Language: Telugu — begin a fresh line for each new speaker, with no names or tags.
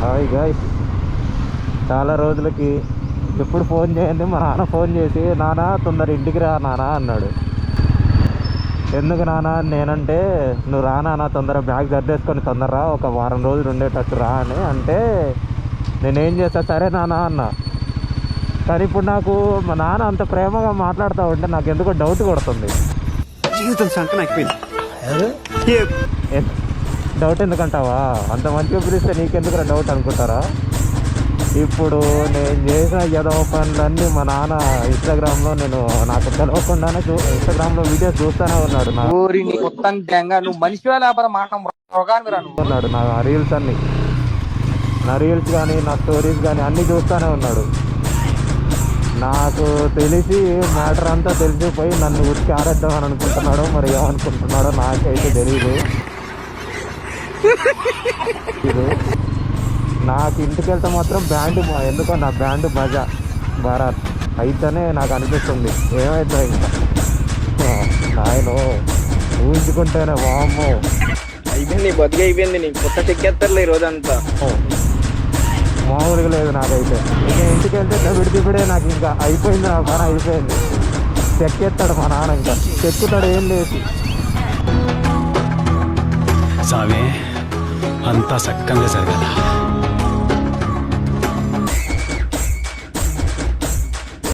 హాయ్ గాయ్స్, చాలా రోజులకి ఎప్పుడు ఫోన్ చేయండి మా నాన్న ఫోన్ చేసి నాన్న తొందర ఇంటికి రా నాన్న అన్నాడు. ఎందుకు నాన్న నేనంటే నువ్వు రా నాన్న తొందర బ్యాగ్ సర్దేసుకొని తొందర రా, ఒక వారం రోజులు ఉండేటట్టు రా అని అంటే నేనేం చేస్తా సరే నాన్న అన్నా. కానీ ఇప్పుడు నాకు మా నాన్న అంత ప్రేమగా మాట్లాడుతూ ఉంటే నాకు ఎందుకో డౌట్ కొడుతుంది.
జీవితం సంకనాకిపోయింది.
డౌట్ ఎందుకంటావా? అంత మంచిగా పిలిస్తే నీకెందుకు డౌట్ అనుకుంటారా? ఇప్పుడు నేను చేసిన ఏదో పనులన్నీ మా నాన్న ఇన్స్టాగ్రామ్లో నేను నాకు తెలవకుండానే ఇన్స్టాగ్రామ్లో వీడియోస్ చూస్తూనే ఉన్నాడు. ఉన్నాడు నా రీల్స్ అన్నీ, నా రీల్స్ కానీ నా స్టోరీస్ కానీ అన్నీ చూస్తూనే ఉన్నాడు. నాకు తెలిసి మ్యాటర్ అంతా తెలిసిపోయి నన్ను ఉతికి ఆరేద్దామని అనుకుంటున్నాడో మరి ఏమనుకుంటున్నాడో నాకైతే తెలియదు. నాకు ఇంటికి వెళ్తే మాత్రం బ్యాండ్, ఎందుకో నా బ్యాండ్ మజా భారత్ అయితేనే నాకు అనిపిస్తుంది. ఏమైతే ఇంకా ఆయన ఊహించుకుంటేనే వామ్మో
అయిపోయింది, బతికి అయిపోయింది. నీకు కొత్త చెక్కేస్తారులే ఈ రోజంతా.
మామూలుగా లేదు నాకైతే. ఇక ఇంటికి వెళ్తే విడిదిప్పుడే నాకు ఇంకా అయిపోయింది, నా పని అయిపోయింది. చెక్కేస్తాడు మా నాన్న, ఇంకా చెక్కుతాడు ఏం లేదు.
సామే అంతా సక్కంగా జరగాల.